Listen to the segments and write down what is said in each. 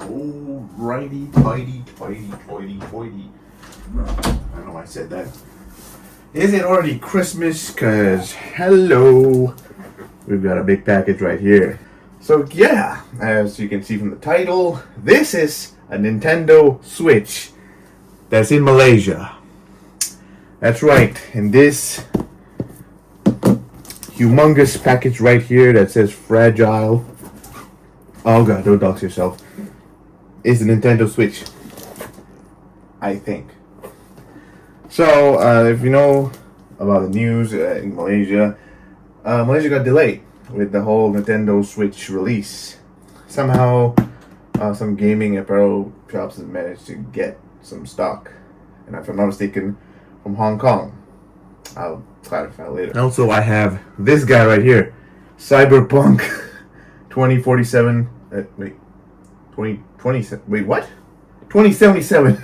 Alrighty, tidy. I don't know why I said that. Is it already Christmas? Cause hello, we've got a big package right here. So yeah, as you can see from the title, this is a Nintendo Switch that's in Malaysia. That's right, and this humongous package right here that says fragile. Oh god, don't dox yourself. Is the Nintendo Switch, I think. So, if you know about the news in Malaysia, Malaysia got delayed with the whole Nintendo Switch release. Somehow, some gaming apparel shops have managed to get some stock, and if I'm not mistaken, from Hong Kong. I'll clarify later. Also, I have this guy right here, Cyberpunk 2047. Wait, 2027. Wait, what? 2077.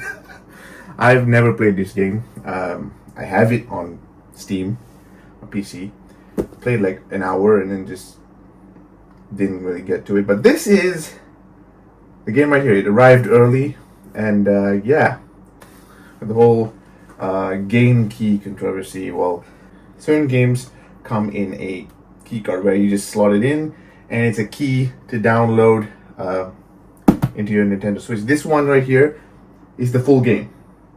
I've never played this game. I have it on Steam, on PC. Played like an hour and then just didn't really get to it. But this is the game right here. It arrived early, and yeah, the whole game key controversy. Well, certain games come in a key card where you just slot it in, and it's a key to download into your Nintendo Switch. This one right here is the full game,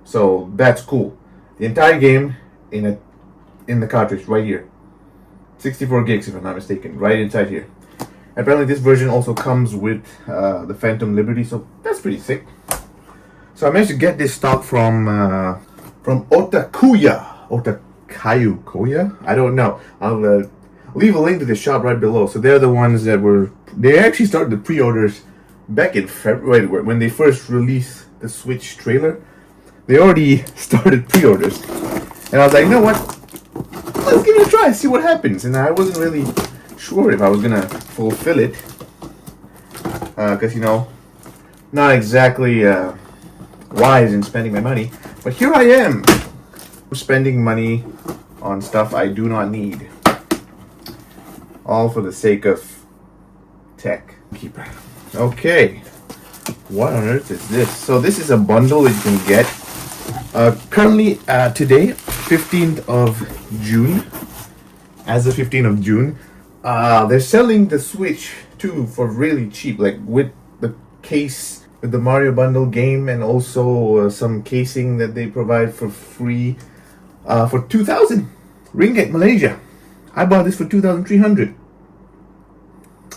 so that's cool. The entire game in the cartridge right here, 64 gigs if I'm not mistaken, right inside here. Apparently this version also comes with the Phantom Liberty, so that's pretty sick. So I managed to get this stock from Otakuya. Koya? I don't know. I'll leave a link to the shop right below. So they're the ones that they actually started the pre-orders back in February when they first released the Switch trailer. They already started pre-orders. And I was like, you know what? Let's give it a try, see what happens. And I wasn't really sure if I was gonna fulfill it. Because, you know, not exactly wise in spending my money. But here I am, spending money on stuff I do not need. All for the sake of tech. Keeper. Okay. What on earth is this? So this is a bundle that you can get. Currently, today, 15th of June. As of 15th of June, they're selling the Switch 2 for really cheap. Like with the case, with the Mario Bundle game, and also some casing that they provide for free for 2,000 ringgit Malaysia. I bought this for 2,300.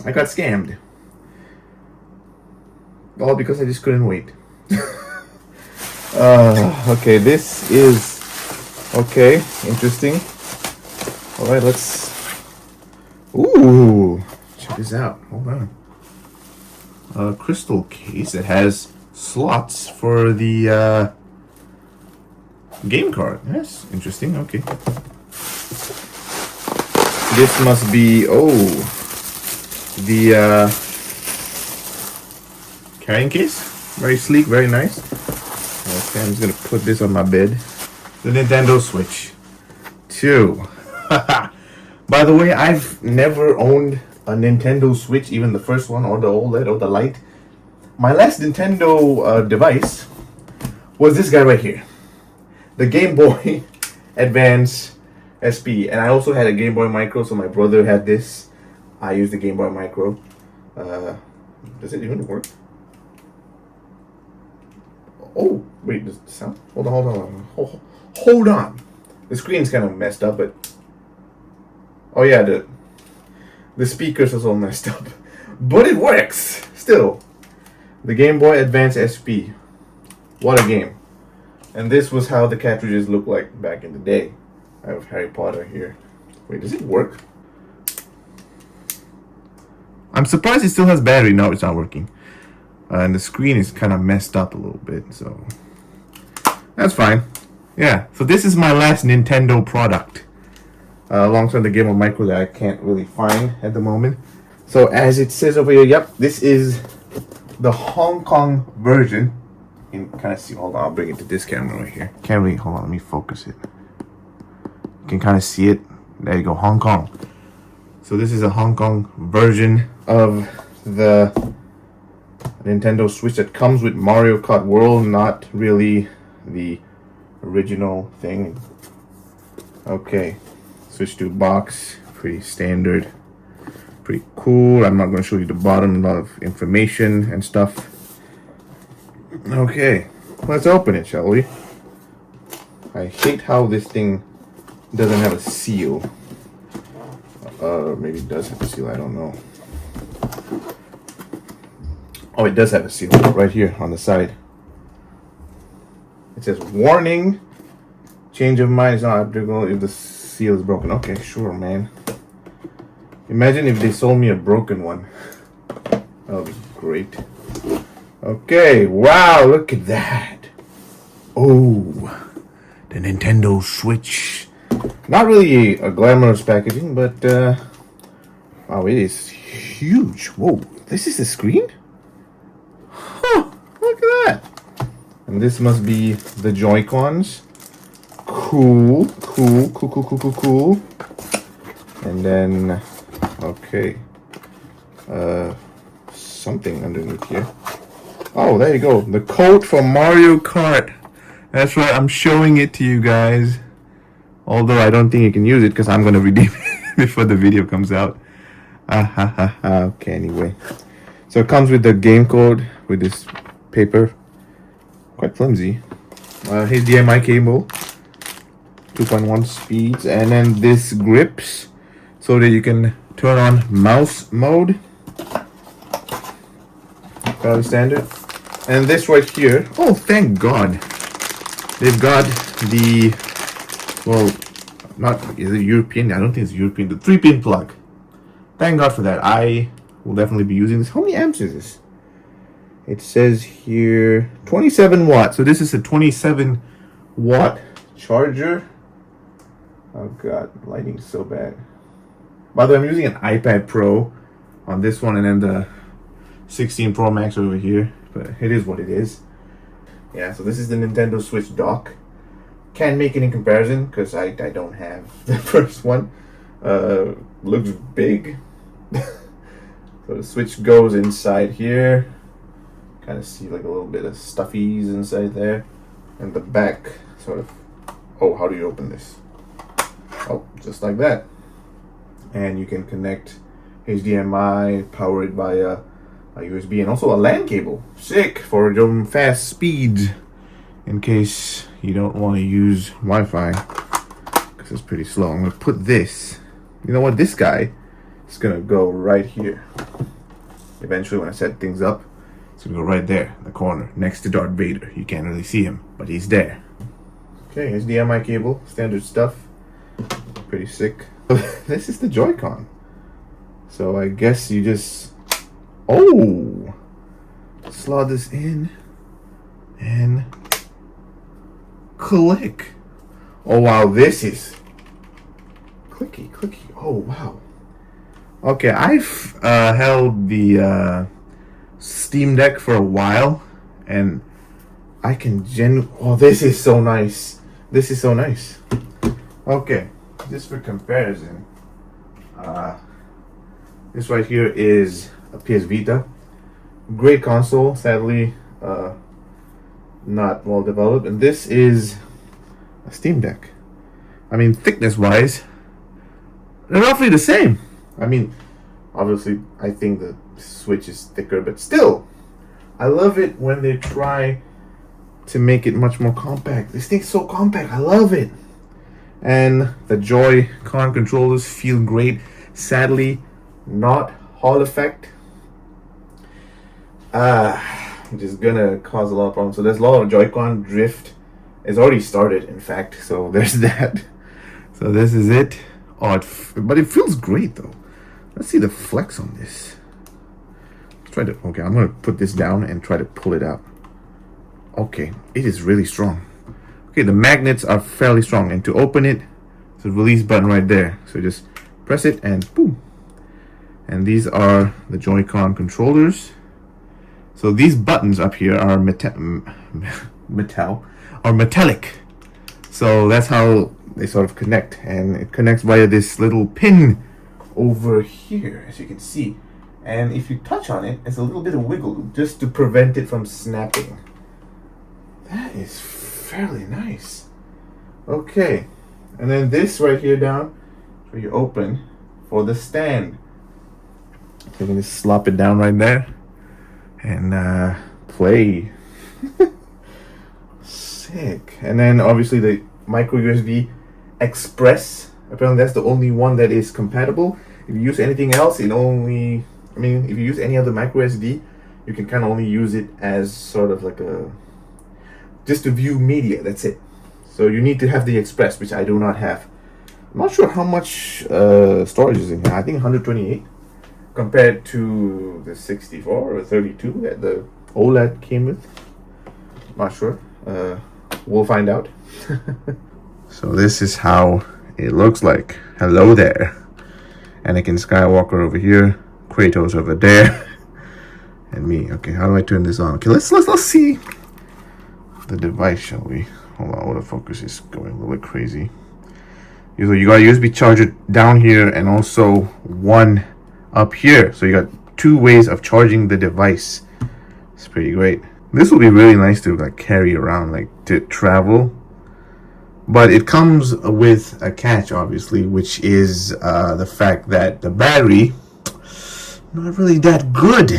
I got scammed. All because I just couldn't wait. Okay, this is okay, interesting. Alright, let's. Ooh, check this out. Hold on. A crystal case that has slots for the game card. Yes, interesting. Okay. This must be the carrying case. Very sleek, very nice. Okay, I'm just gonna put this on my bed. The Nintendo Switch 2. By the way, I've never owned a Nintendo Switch, even the first one, or the OLED, or the Lite. My last Nintendo device was this guy right here, the Game Boy Advance SP, and I also had a Game Boy Micro. So my brother had this. I used the Game Boy Micro. Does it even work? Oh, wait, does it sound? Hold on. Hold on. The screen's kind of messed up, but oh yeah, the speakers are all messed up, but it works still. The Game Boy Advance SP. What a game! And this was how the cartridges looked like back in the day. I have Harry Potter here. Wait, does it work? I'm surprised it still has battery. No, it's not working. And the screen is kind of messed up a little bit, so that's fine. Yeah, so this is my last Nintendo product. Alongside the Game Boy Micro that I can't really find at the moment. So as it says over here, yep, this is the Hong Kong version. You can kind of see, hold on, I'll bring it to this camera right here. Can't really, hold on, let me focus it. You can kind of see it. There you go, Hong Kong. So this is a Hong Kong version of the Nintendo Switch that comes with Mario Kart World, not really the original thing. Okay, switch to box, pretty standard, pretty cool. I'm not going to show you the bottom, a lot of information and stuff. Okay, let's open it, shall we? I hate how this thing doesn't have a seal. Maybe it does have a seal, I don't know. Oh, it does have a seal right here on the side. It says, warning, change of mind is not applicable if the seal is broken. Okay, sure, man. Imagine if they sold me a broken one. That would be great. Okay, wow, look at that. Oh, the Nintendo Switch. Not really a glamorous packaging, but wow, it is huge. Whoa, this is the screen? Huh, look at that. And this must be the Joy-Cons. Cool. And then, okay, something underneath here. Oh, there you go. The code for Mario Kart. That's right, I'm showing it to you guys. Although I don't think you can use it because I'm going to redeem it before the video comes out. Okay, anyway. So it comes with the game code with this paper. Quite flimsy. HDMI cable. 2.1 speeds. And then this grips so that you can turn on mouse mode. Fairly standard. And this right here. Oh, thank God. They've got the, well, not, is it European? I don't think it's European. The 3-pin plug. Thank God for that. I will definitely be using this. How many amps is this? It says here 27 watts. So this is a 27 watt charger. Oh God, lighting's so bad. By the way, I'm using an iPad Pro on this one and then the 16 Pro Max over here. But it is what it is. Yeah, so this is the Nintendo Switch dock. Can't make any comparison because I don't have the first one. Looks big. So the Switch goes inside here. Kind of see like a little bit of stuffies inside there. And the back sort of, oh, how do you open this? Oh, just like that. And you can connect HDMI, power it via a USB, and also a LAN cable. Sick for your fast speeds in case you don't want to use Wi-Fi because it's pretty slow. I'm going to put this, you know what, this guy is going to go right here. Eventually when I set things up, it's going to go right there in the corner next to Darth Vader. You can't really see him, but he's there. Okay, HDMI cable, standard stuff. Pretty sick. This is the Joy-Con. So I guess you just, oh, slot this in and click. Oh wow, this is clicky. Oh wow. Okay, I've held the Steam Deck for a while, and I can oh, this is so nice. This is so nice. Okay, just for comparison, this right here is a PS Vita. Great console, sadly not well developed. And this is a Steam Deck. I mean, thickness wise, they're roughly the same. I mean, obviously I think the Switch is thicker, but still, I love it when they try to make it much more compact. This thing's so compact, I love it. And the Joy-Con controllers feel great. Sadly, not Hall effect. Which is gonna cause a lot of problems. So there's a lot of Joy-Con drift. It's already started, in fact. So there's that. So this is it. Oh, but it feels great though. Let's see the flex on this. Let's try to. Okay, I'm gonna put this down and try to pull it out. Okay, it is really strong. Okay, the magnets are fairly strong, and to open it, there's a release button right there. So just press it and boom. And these are the Joy-Con controllers. So these buttons up here are metallic. So that's how they sort of connect, and it connects via this little pin over here, as you can see. And if you touch on it, there's a little bit of wiggle just to prevent it from snapping. That is fairly nice. Okay, and then this right here down, so you open for the stand. You can just slop it down right there and play. Sick. And then obviously the micro USB Express. Apparently that's the only one that is compatible. If you use anything else, if you use any other micro SD, you can kind of only use it as sort of like just to view media. That's it. So you need to have the Express, which I do not have. I'm not sure how much storage is in here. I think 128 compared to the 64 or 32 that the OLED came with. Not sure. We'll find out. So this is how it looks like. Hello there. Anakin Skywalker over here, Kratos over there, and me. Okay, how do I turn this on? Okay, let's see the device, shall we? Hold on, autofocus is going a little bit crazy. So you got a USB charger down here and also one up here. So you got two ways of charging the device. It's pretty great. This will be really nice to like carry around, like to travel. But it comes with a catch, obviously, which is the fact that the battery not really that good,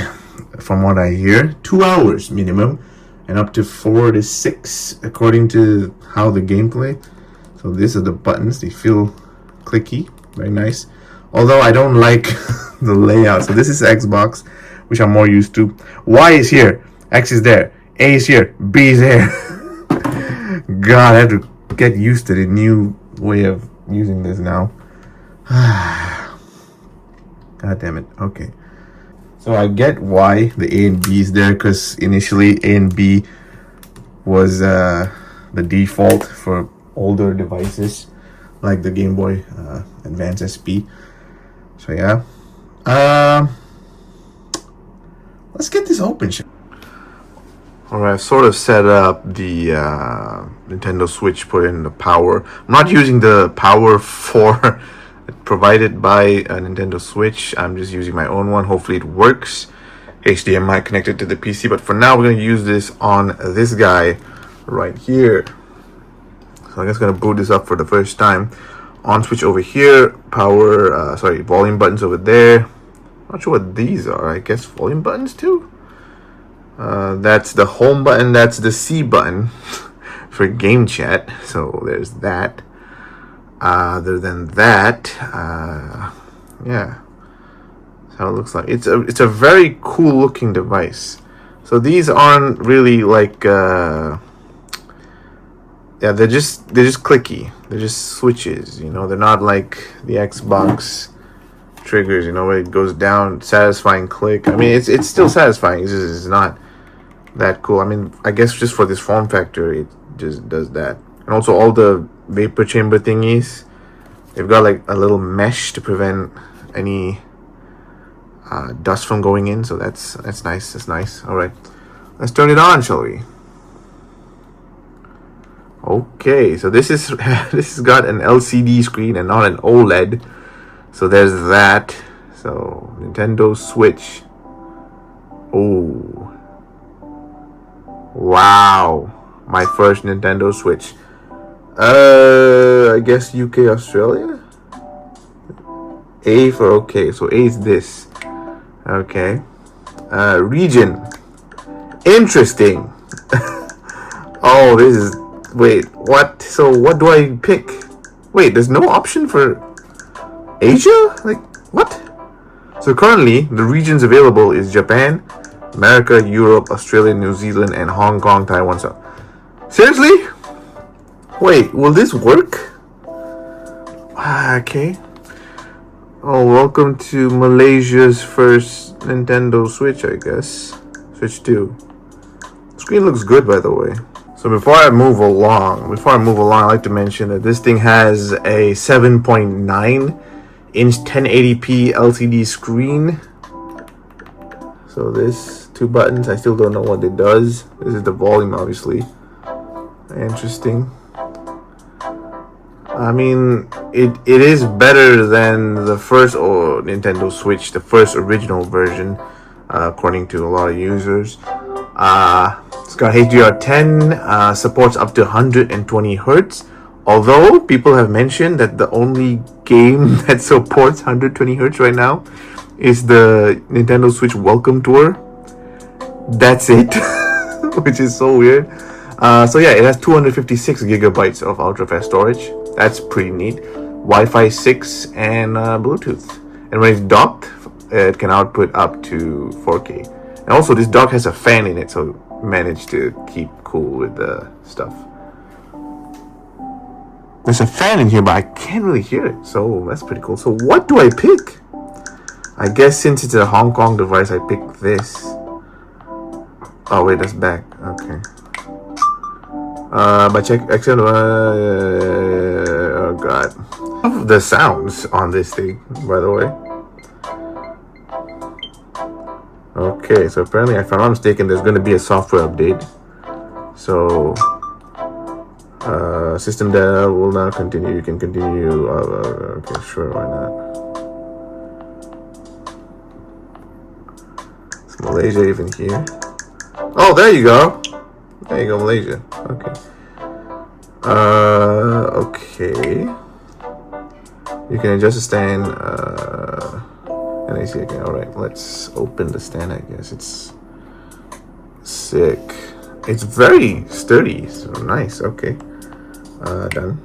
from what I hear. 2 hours minimum, and up to 4 to 6 according to how the gameplay. So these are the buttons. They feel clicky, very nice. Although I don't like the layout. So this is Xbox, which I'm more used to. Y is here, X is there, A is here, B is there. God, I have to get used to the new way of using this now. God damn it. Okay. So I get why the A and B is there, because initially A and B was the default for older devices like the Game Boy Advance SP. So yeah. Let's get this open. Alright, I've sort of set up the Nintendo Switch, put in the power. I'm not using the power for provided by Nintendo Switch. I'm just using my own one. Hopefully it works. HDMI connected to the PC, but for now we're going to use this on this guy right here. So I'm just going to boot this up for the first time. On switch over here, power, volume buttons over there. Not sure what these are. I guess volume buttons too. That's the home button. That's the C button for game chat. So there's that. Other than that, yeah, that's how it looks like. It's a very cool looking device. So these aren't really like yeah, they're just clicky. They're just switches, you know. They're not like the Xbox triggers, you know, where it goes down, satisfying click. I mean, it's still satisfying. It's not that cool. I mean, I guess just for this form factor, it just does that. And also all the vapor chamber thingies, they've got like a little mesh to prevent any dust from going in. So that's nice. That's nice. All right, let's turn it on, shall we? Okay, so this has got an LCD screen and not an OLED. So there's that. So Nintendo Switch. Oh, wow, my first Nintendo Switch. I guess UK, Australia. A for okay. So A is this. Okay. Region. Interesting. Oh, this is. Wait, what? So what do I pick? Wait, there's no option for Asia? Like, what? So currently, the regions available is Japan, America, Europe, Australia, New Zealand, and Hong Kong, Taiwan. So, seriously? Wait, will this work? Okay. Oh, welcome to Malaysia's first Nintendo Switch, I guess. Switch 2. Screen looks good, by the way. So before I move along, I'd like to mention that this thing has a 7.9 inch 1080p LCD screen. So this 2 buttons, I still don't know what it does. This is the volume, obviously. Interesting. I mean, it is better than the first Nintendo Switch, the first original version, according to a lot of users. It's got HDR10, supports up to 120 hertz. Although people have mentioned that the only game that supports 120 hertz right now is the Nintendo Switch Welcome Tour. That's it, which is so weird. So yeah, it has 256 gigabytes of ultra-fast storage. That's pretty neat. Wi-Fi 6 and Bluetooth. And when it's docked, it can output up to 4K. And also, this dock has a fan in it, so managed to keep cool with the stuff. There's a fan in here, but I can't really hear it, so that's pretty cool. So what do I pick? I guess since it's a Hong Kong device, I pick this. Oh wait, that's back. Okay. But check excellent. Oh god, the sounds on this thing, by the way. Okay, so apparently, if I'm not mistaken, there's going to be a software update. So, system data will now continue. You can continue. Okay, sure, why not? Is Malaysia even here? Oh, there you go. There you go, Malaysia. Okay. Okay. You can adjust the stand. And I see again. All right, let's open the stand. I guess it's sick. It's very sturdy. So nice. Okay. Done.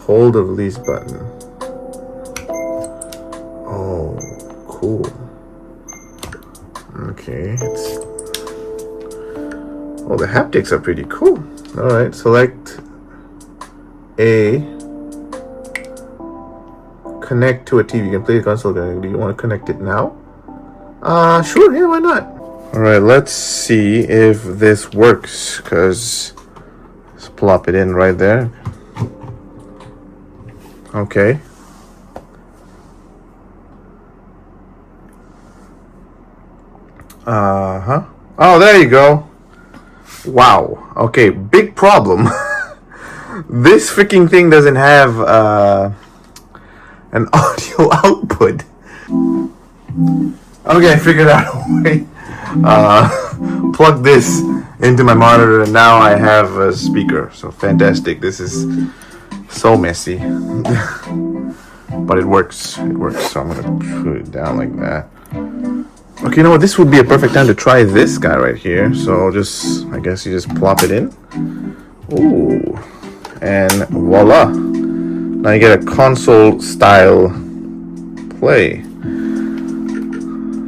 Hold the release button. Oh, cool. Okay. Oh, the haptics are pretty cool. All right. Select A. Connect to a TV. You can play the console. Do you want to connect it now? Sure. Yeah, why not? All right. Let's see if this works. Cause let's plop it in right there. Okay. Oh, there you go. Wow. Okay. Big problem. This freaking thing doesn't have an audio output. Okay, I figured out a way. Plug this into my monitor, and now I have a speaker. So fantastic. This is so messy. But it works. It works. So I'm gonna put it down like that. Okay, you know what? This would be a perfect time to try this guy right here. So I guess you just plop it in. Ooh. And voila. Now you get a console style play.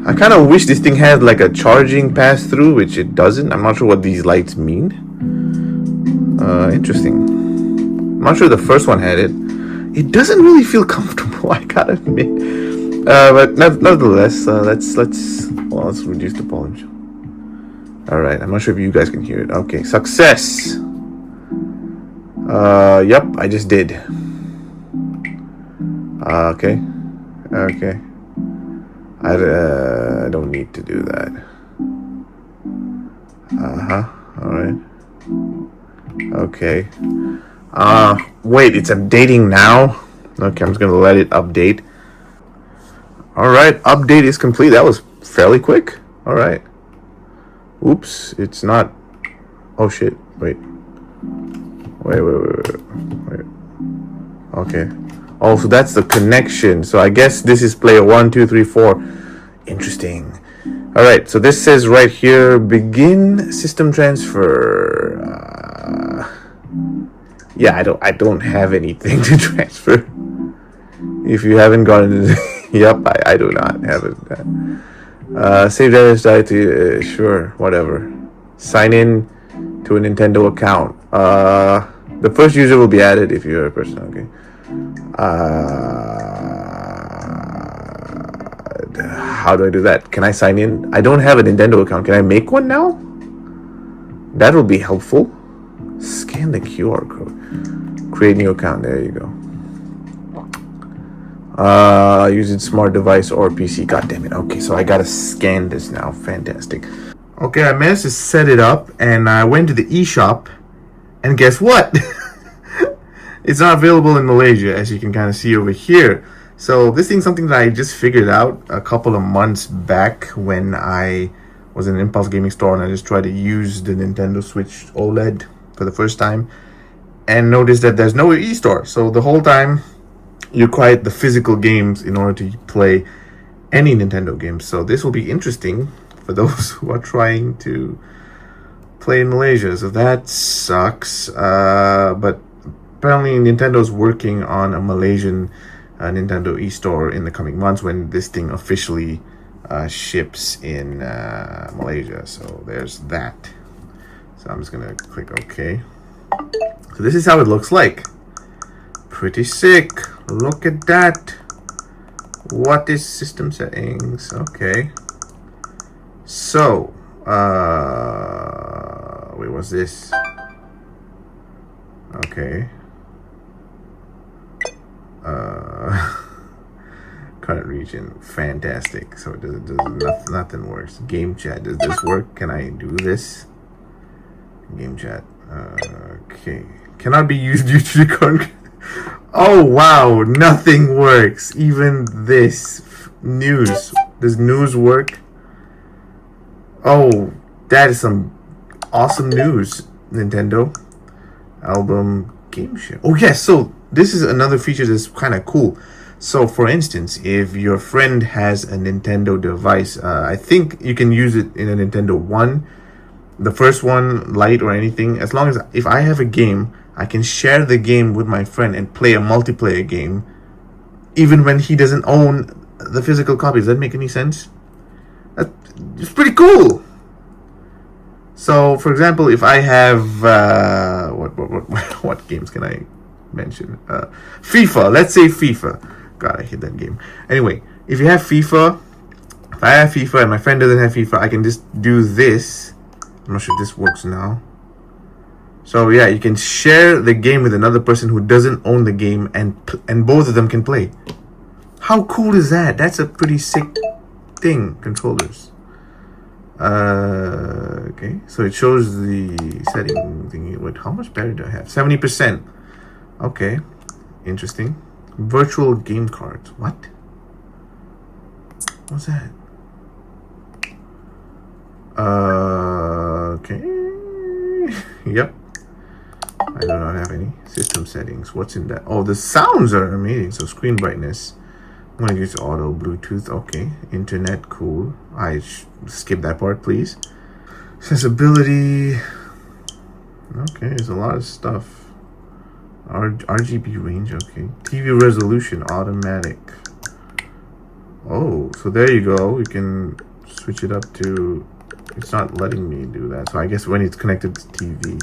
I kind of wish this thing had like a charging pass through, which it doesn't. I'm not sure what these lights mean. Interesting. I'm not sure the first one had it. It doesn't really feel comfortable, I gotta admit. But nevertheless, let's reduce the volume. All right, I'm not sure if you guys can hear it. Okay, success. Yep, I just did. Okay. I don't need to do that. All right. Okay. Wait, it's updating now? Okay, I'm just gonna let it update. All right, update is complete. That was fairly quick. All right. Oops, it's not. Oh shit! Wait. Okay. Oh, so that's the connection. So I guess this is player 1, 2, 3, 4. Interesting. All right. So this says right here, begin system transfer. Yeah, I don't have anything to transfer. If you haven't gotten, yep, I do not have it. Save data to sure, whatever. Sign in to a Nintendo account. The first user will be added if you're a person. Okay. How do I do that? Can I sign in? I don't have a Nintendo account. Can I make one now? That will be helpful. Scan the QR code. Create new account. There you go. Using smart device or PC. God damn it. Okay, so I gotta scan this now. Fantastic. Okay, I managed to set it up, and I went to the eShop, and guess what? it's not available in Malaysia, as you can kind of see over here. So this thing's something that I just figured out a couple of months back when I was in an Impulse Gaming store and I just tried to use the Nintendo Switch OLED for the first time and noticed that there's no e-store. So the whole time you require the physical games in order to play any Nintendo games. So this will be interesting for those who are trying to play in Malaysia. So that sucks. But apparently Nintendo's working on a Malaysian Nintendo e-store in the coming months when this thing officially ships in Malaysia. So there's that. So I'm just gonna click OK. So this is how it looks like. Pretty sick. Look at that. What is system settings? Okay. So wait, what's this? Okay. Current region, fantastic. So it does nothing works. Game chat, does this work? Can I do this? Game chat. Okay. Cannot be used due to the current. Oh wow, nothing works. Even this news. Does news work? Oh, that is some awesome news, Nintendo. Album game share. Oh yes, so this is another feature that's kind of cool. So for instance, if your friend has a Nintendo device, I think you can use it in a Nintendo One, the first one, Lite or anything. As long as if I have a game, I can share the game with my friend and play a multiplayer game, even when he doesn't own the physical copy. Does that make any sense? It's pretty cool. So, for example, if I have what games can I mention? FIFA. Let's say FIFA. God, I hate that game. Anyway, if you have FIFA, if I have FIFA and my friend doesn't have FIFA, I can just do this. I'm not sure if this works now. So yeah, you can share the game with another person who doesn't own the game, and both of them can play. How cool is that? That's a pretty sick thing. Controllers. Okay, so it shows the setting thingy. Wait, how much battery do I have? 70%. Okay, interesting. Virtual game cards. What? What's that? Okay. Yep. I do not have any system settings. What's in that? Oh, the sounds are amazing. So screen brightness. I'm gonna use auto Bluetooth. Okay. Internet. Cool. I skip that part, please. Accessibility. Okay, there's a lot of stuff. RGB range. Okay. TV resolution. Automatic. Oh, so there you go. You can switch it up to. It's not letting me do that. So I guess when it's connected to TV.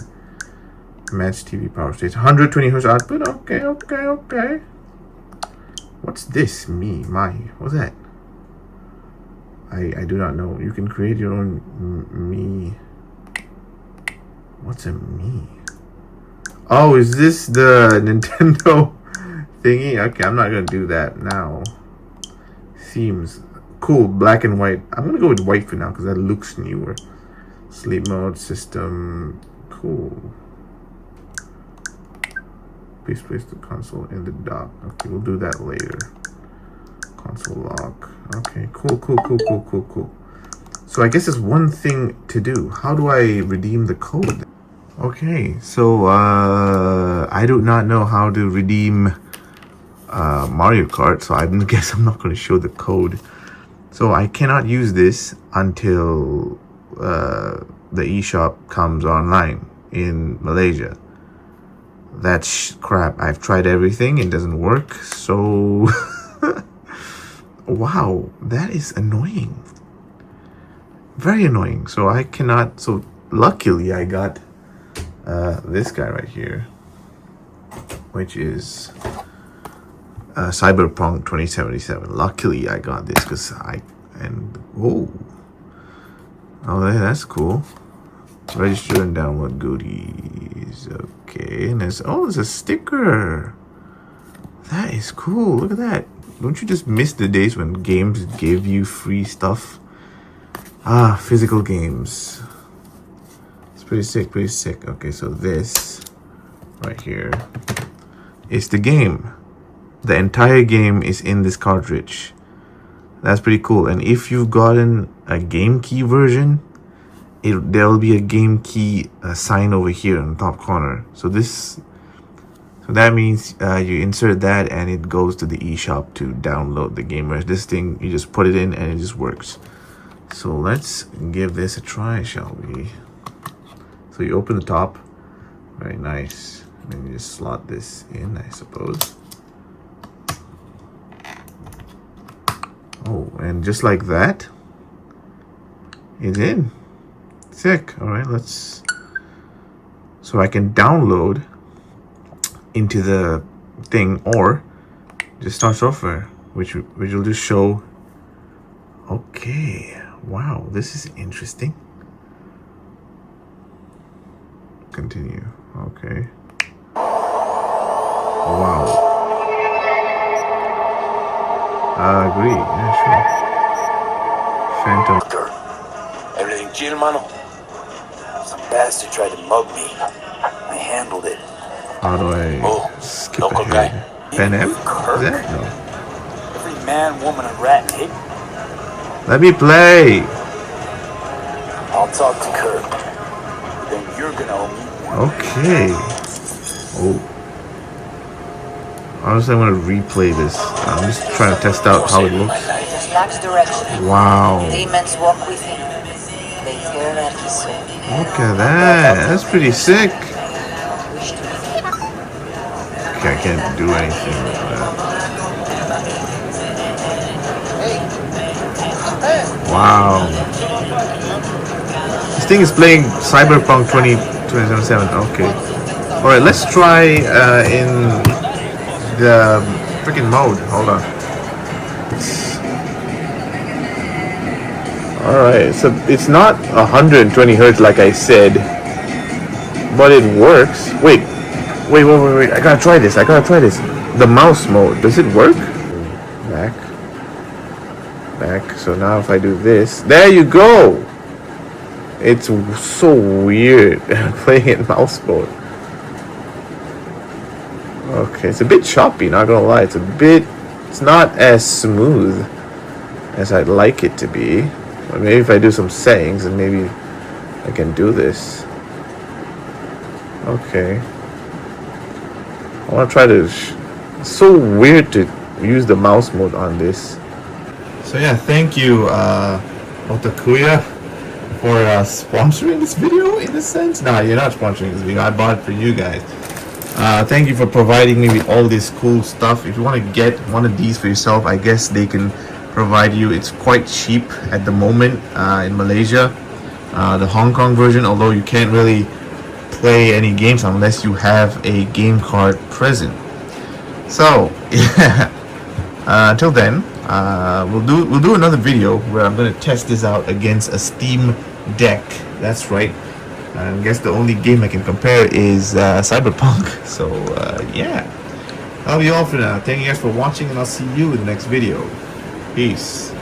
Match TV power stage. 120 Hz output. Okay. What's this? What's that? I do not know. You can create your own me. What's a me? Oh, is this the Nintendo thingy? Okay, I'm not gonna do that now. Themes. Cool, black and white. I'm gonna go with white for now because that looks newer. Sleep mode, system. Cool. Please place the console in the dock. Okay, we'll do that later. Console lock. Okay, cool. So I guess there's one thing to do. How do I redeem the code? Okay, so I do not know how to redeem Mario Kart, so I guess I'm not going to show the code. So I cannot use this until the eShop comes online in Malaysia. That's crap. I've tried everything. It doesn't work. So, wow, that is annoying. Very annoying. So I cannot. So luckily, I got this guy right here, which is Cyberpunk 2077. Luckily, I got this because oh, that's cool. Register and download goodies. Okay, and there's a sticker. That is cool. Look at that. Don't you just miss the days when games gave you free stuff? Physical games. It's pretty sick. Okay, so this right here It's the game. The entire game is in this cartridge. That's pretty cool. And if you've gotten a game key version, there'll be a game key sign over here in the top corner. So that means you insert that and it goes to the eShop to download the game. Whereas this thing, you just put it in and it just works. So let's give this a try, shall we? So you open the top, very nice. Then you just slot this in, I suppose. Oh, and just like that, it's in. Sick. All right, let's. So I can download into the thing or just start software, which will just show. Okay. Wow, this is interesting. Continue. Okay. Wow. I agree. Yeah, sure. Phantom. Everything chill, mano? Some bastard tried to mug me. I handled it. How do I skip local ahead? guy. Pan Am? Kirk. Is that? No. Every man, woman, and rat hit. Let me play. I'll talk to Kirk. Then you're gonna owe me one. Okay. Oh. Honestly, I'm gonna replay this. I'm just trying to test out how it looks. Just lacks direction. Wow. Demons walk with him. They tear at his soul. Look at that. That's pretty sick. Okay, I can't do anything with that. Wow. This thing is playing Cyberpunk 2077. Okay. Alright, let's try in the freaking mode. Hold on. Alright, so it's not 120 hertz like I said, but it works. Wait. I gotta try this. The mouse mode. Does it work? Back. So now if I do this, there you go. It's so weird playing in mouse mode. Okay, it's a bit choppy, not gonna lie. It's not as smooth as I'd like it to be. But maybe if I do some settings, and maybe I can do this. Okay. I want to try to. It's so weird to use the mouse mode on this. So yeah, thank you, Otakuya, for sponsoring this video in a sense. Nah, you're not sponsoring this video. I bought it for you guys. Thank you for providing me with all this cool stuff. If you want to get one of these for yourself, I guess they can provide you. It's quite cheap at the moment in Malaysia. The Hong Kong version, although you can't really play any games unless you have a game card present. So yeah, until then, we'll do another video where I'm gonna test this out against a Steam Deck. That's right. I guess the only game I can compare is Cyberpunk. So yeah, that'll be all for now. Thank you guys for watching, and I'll see you in the next video. Peace.